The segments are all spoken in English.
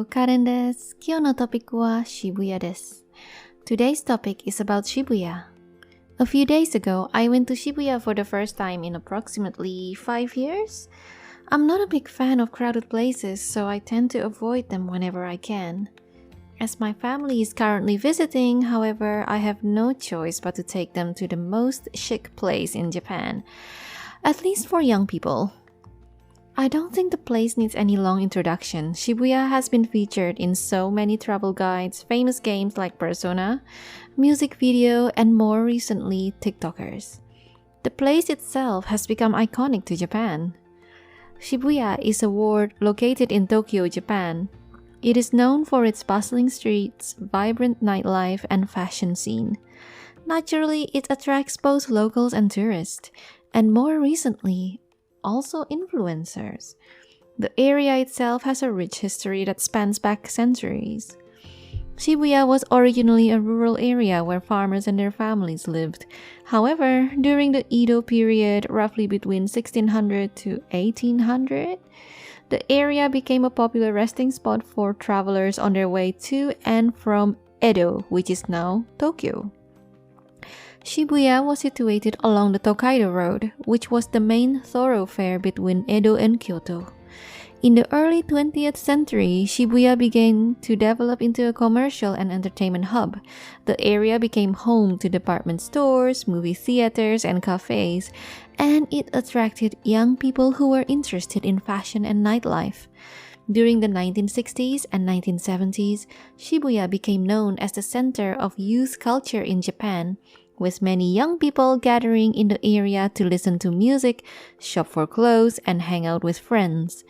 Karen です。今日のトピックは渋谷です。Today's topic is about Shibuya. A few days ago, I went to Shibuya for the first time in approximately 5 years. I'm not a big fan of crowded places, so I tend to avoid them whenever I can. As my family is currently visiting, however, I have no choice but to take them to the most chic place in Japan, at least for young people.I don't think the place needs any long introduction. Shibuya has been featured in so many travel guides, famous games like Persona, music video, and more recently, TikTokers. The place itself has become iconic to Japan. Shibuya is a ward located in Tokyo, Japan. It is known for its bustling streets, vibrant nightlife, and fashion scene. Naturally, it attracts both locals and tourists, and more recently,also influencers. The area itself has a rich history that spans back centuries. Shibuya was originally a rural area where farmers and their families lived. However, during the Edo period, roughly between 1600 to 1800, the area became a popular resting spot for travelers on their way to and from Edo, which is now Tokyo.Shibuya was situated along the Tokaido Road, which was the main thoroughfare between Edo and Kyoto. In the early 20th century, Shibuya began to develop into a commercial and entertainment hub. The area became home to department stores, movie theaters, and cafes, and it attracted young people who were interested in fashion and nightlife. During the 1960s and 1970s, Shibuya became known as the center of youth culture in Japan,with many young people gathering in the area to listen to music, shop for clothes, and hang out with friends.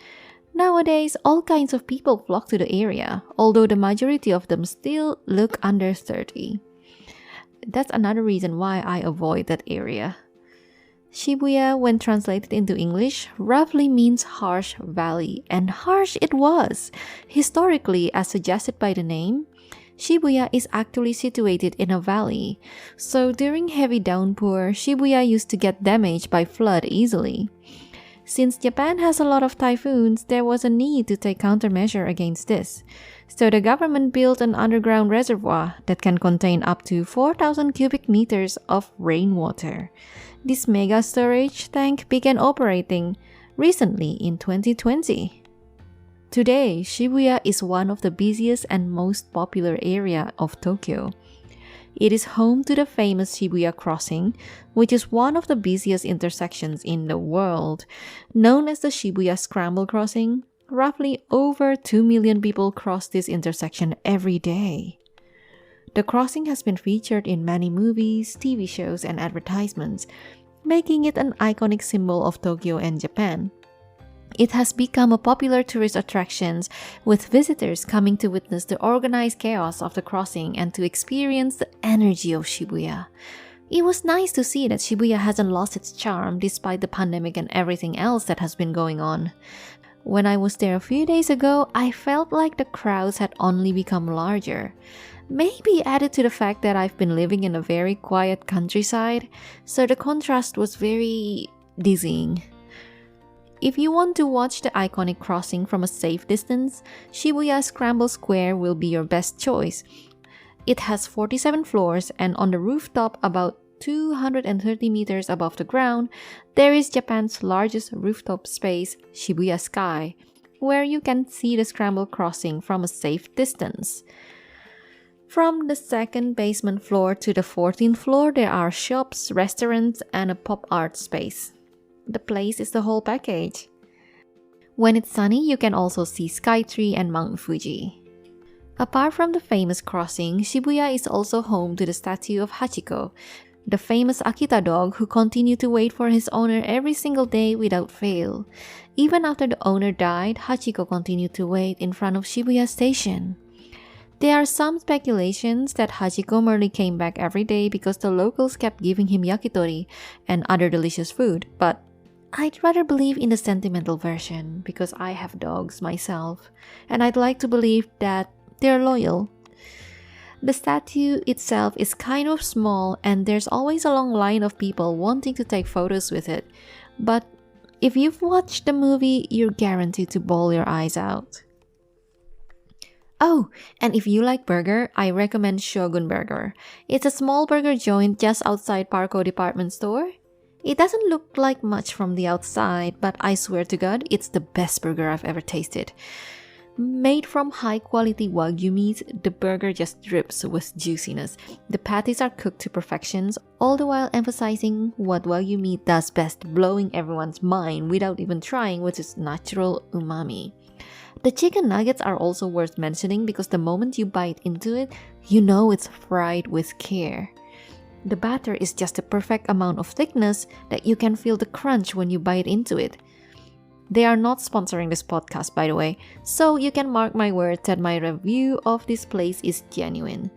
Nowadays, all kinds of people flock to the area, although the majority of them still look under 30. That's another reason why I avoid that area. Shibuya, when translated into English, roughly means harsh valley, and harsh it was. Historically, as suggested by the name,Shibuya is actually situated in a valley, so during heavy downpour, Shibuya used to get damaged by flood easily. Since Japan has a lot of typhoons, there was a need to take countermeasure against this. So the government built an underground reservoir that can contain up to 4,000 cubic meters of rainwater. This mega storage tank began operating recently in 2020.Today, Shibuya is one of the busiest and most popular area of Tokyo. It is home to the famous Shibuya Crossing, which is one of the busiest intersections in the world. Known as the Shibuya Scramble Crossing, roughly over 2 million people cross this intersection every day. The crossing has been featured in many movies, TV shows, and advertisements, making it an iconic symbol of Tokyo and Japan.It has become a popular tourist attraction, with visitors coming to witness the organized chaos of the crossing and to experience the energy of Shibuya. It was nice to see that Shibuya hasn't lost its charm despite the pandemic and everything else that has been going on. When I was there a few days ago, I felt like the crowds had only become larger. Maybe added to the fact that I've been living in a very quiet countryside, so the contrast was very dizzying.If you want to watch the iconic crossing from a safe distance, Shibuya Scramble Square will be your best choice. It has 47 floors, and on the rooftop about 230 meters above the ground, there is Japan's largest rooftop space, Shibuya Sky, where you can see the Scramble Crossing from a safe distance. From the second basement floor to the 14th floor, there are shops, restaurants, and a pop art space.The place is the whole package. When it's sunny, you can also see Skytree and Mount Fuji. Apart from the famous crossing, Shibuya is also home to the statue of Hachiko, the famous Akita dog who continued to wait for his owner every single day without fail. Even after the owner died, Hachiko continued to wait in front of Shibuya Station.There are some speculations that Hachiko merely came back every day because the locals kept giving him yakitori and other delicious food, but I'd rather believe in the sentimental version because I have dogs myself, and I'd like to believe that they're loyal. The statue itself is kind of small, and there's always a long line of people wanting to take photos with it, but if you've watched the movie, you're guaranteed to bawl your eyes out. Oh, and if you like burger, I recommend Shogun Burger. It's a small burger joint just outside Parco department store. It doesn't look like much from the outside, but I swear to God, it's the best burger I've ever tasted. Made from high-quality Wagyu meat, the burger just drips with juiciness. The patties are cooked to perfection, all the while emphasizing what Wagyu meat does best, blowing everyone's mind without even trying, which is natural umami. The chicken nuggets are also worth mentioning because the moment you bite into it, you know it's fried with care. The batter is just the perfect amount of thickness that you can feel the crunch when you bite into it. They are not sponsoring this podcast, by the way, so you can mark my words that my review of this place is genuine.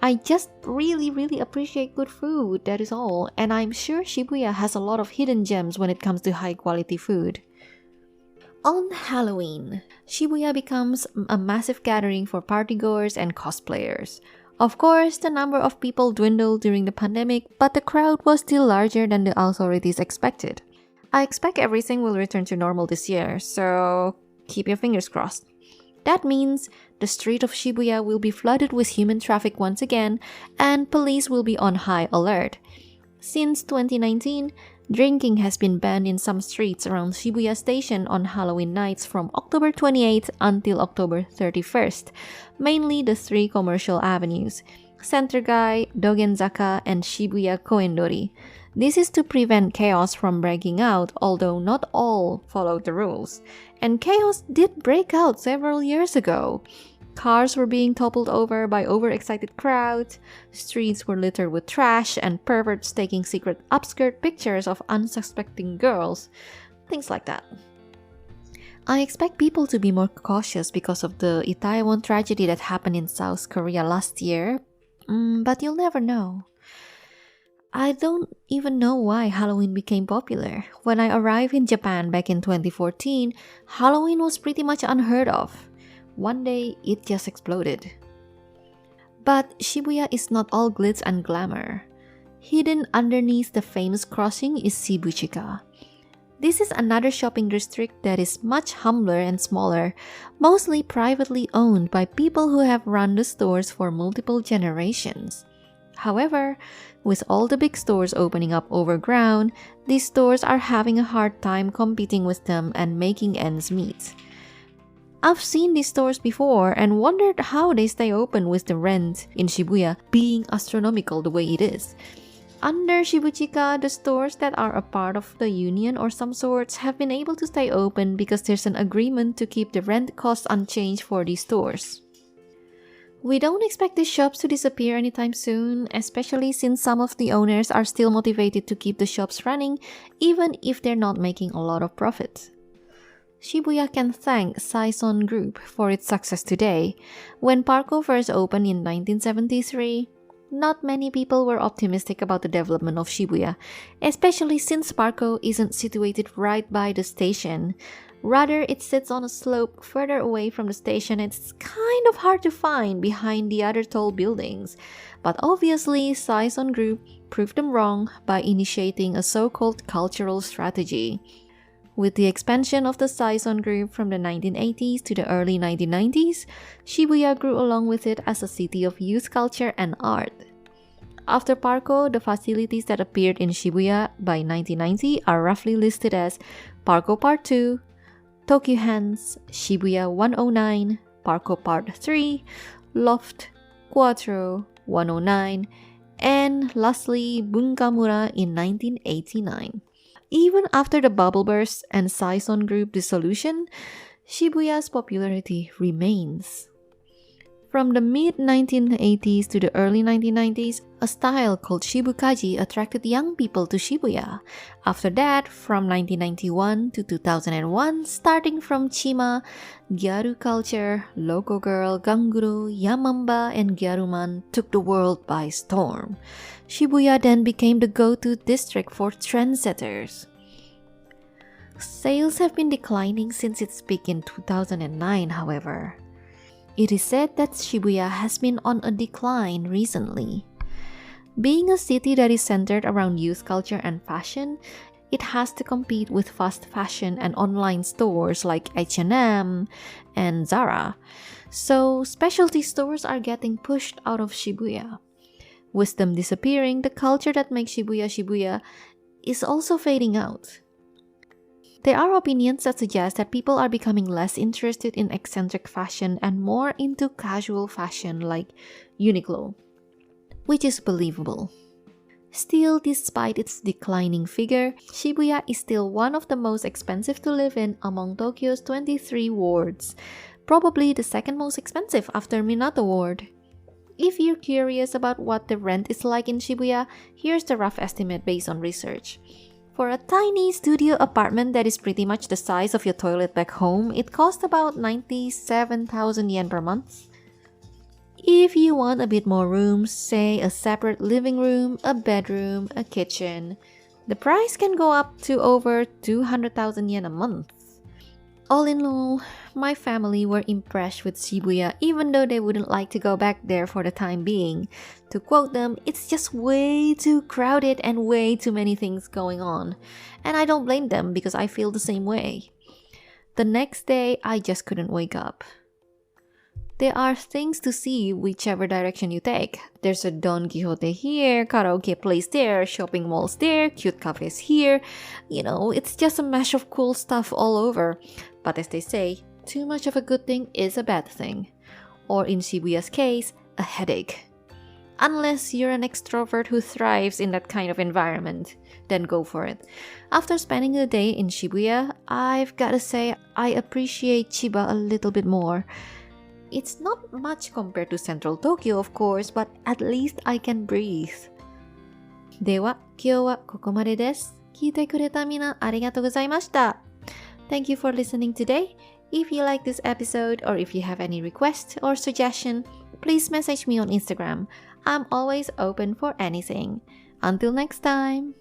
I just really appreciate good food, that is all, and I'm sure Shibuya has a lot of hidden gems when it comes to high quality food. On Halloween, Shibuya becomes a massive gathering for partygoers and cosplayers. Of course, the number of people dwindled during the pandemic, but the crowd was still larger than the authorities expected. I expect everything will return to normal this year, so keep your fingers crossed. That means the street of Shibuya will be flooded with human traffic once again, and police will be on high alert. Since 2019, drinking has been banned in some streets around Shibuya Station on Halloween nights from October 28th until October 31st, mainly the three commercial avenues, Center-gai, Dogenzaka, and Shibuya Koendori. This is to prevent chaos from breaking out, although not all followed the rules. And chaos did break out several years ago. Cars were being toppled over by overexcited crowds, streets were littered with trash, and perverts taking secret upskirt pictures of unsuspecting girls. Things like that. I expect people to be more cautious because of the Itaewon tragedy that happened in South Korea last year, but you'll never know. I don't even know why Halloween became popular. When I arrived in Japan back in 2014, Halloween was pretty much unheard of. One day, it just exploded. But Shibuya is not all glitz and glamour. Hidden underneath the famous crossing is Shibuchika. This is another shopping district that is much humbler and smaller, mostly privately owned by people who have run the stores for multiple generations. However, with all the big stores opening up overground, these stores are having a hard time competing with them and making ends meet. I've seen these stores before and wondered how they stay open with the rent in Shibuya being astronomical the way it is. Under Shibuchika, the stores that are a part of the union or some sorts have been able to stay open because there's an agreement to keep the rent costs unchanged for these stores. We don't expect these shops to disappear anytime soon, especially since some of the owners are still motivated to keep the shops running even if they're not making a lot of profit. Shibuya can thank Saison Group for its success today. When Parco first opened in 1973, not many people were optimistic about the development of Shibuya, especially since Parco isn't situated right by the station. Rather, it sits on a slope further away from the station and it's kind of hard to find behind the other tall buildings. But obviously, Saison Group proved them wrong by initiating a so-called cultural strategy. With the expansion of the Saison Group from the 1980s to the early 1990s, Shibuya grew along with it as a city of youth culture and art. After Parco, the facilities that appeared in Shibuya by 1990 are roughly listed as Parco Part 2, Tokyo Hands, Shibuya 109, Parco Part 3, Loft, Quattro, 109, and lastly Bunkamura in 1989. Even after the bubble burst and Saison Group dissolution, Shibuya's popularity remains. From the mid-1980s to the early 1990s, a style called Shibukaji attracted young people to Shibuya. After that, from 1991 to 2001, starting from Chima, Gyaru culture, Loco Girl, Ganguro, Yamamba, and Gyaruman took the world by storm. Shibuya then became the go-to district for trendsetters. Sales have been declining since its peak in 2009, however. It is said that Shibuya has been on a decline recently. Being a city that is centered around youth culture and fashion, it has to compete with fast fashion and online stores like H&M and Zara. So specialty stores are getting pushed out of Shibuya. With them disappearing, the culture that makes Shibuya Shibuya is also fading out. There are opinions that suggest that people are becoming less interested in eccentric fashion and more into casual fashion like Uniqlo, which is believable. Still, despite its declining figure, Shibuya is still one of the most expensive to live in among Tokyo's 23 wards, probably the second most expensive after Minato Ward. If you're curious about what the rent is like in Shibuya, here's the rough estimate based on research. For a tiny studio apartment that is pretty much the size of your toilet back home, it costs about 97,000 yen per month. If you want a bit more rooms, say a separate living room, a bedroom, a kitchen, the price can go up to over 200,000 yen a month. All in all, my family were impressed with Shibuya even though they wouldn't like to go back there for the time being. To quote them, it's just way too crowded and way too many things going on. And I don't blame them because I feel the same way. The next day, I just couldn't wake up. There are things to see whichever direction you take. There's a Don Quixote here, karaoke place there, shopping malls there, cute cafes here. It's just a mash of cool stuff all over. But as they say, too much of a good thing is a bad thing. Or in Shibuya's case, a headache. Unless you're an extrovert who thrives in that kind of environment, then go for it. After spending a day in Shibuya, I've gotta say I appreciate Chiba a little bit more. It's not much compared to Central Tokyo, of course, but at least I can breathe. では、今日はここまでです。聞いてくれたみんなありがとうございました。Thank you for listening today. If you like this episode or if you have any request or suggestion, please message me on Instagram. I'm always open for anything. Until next time.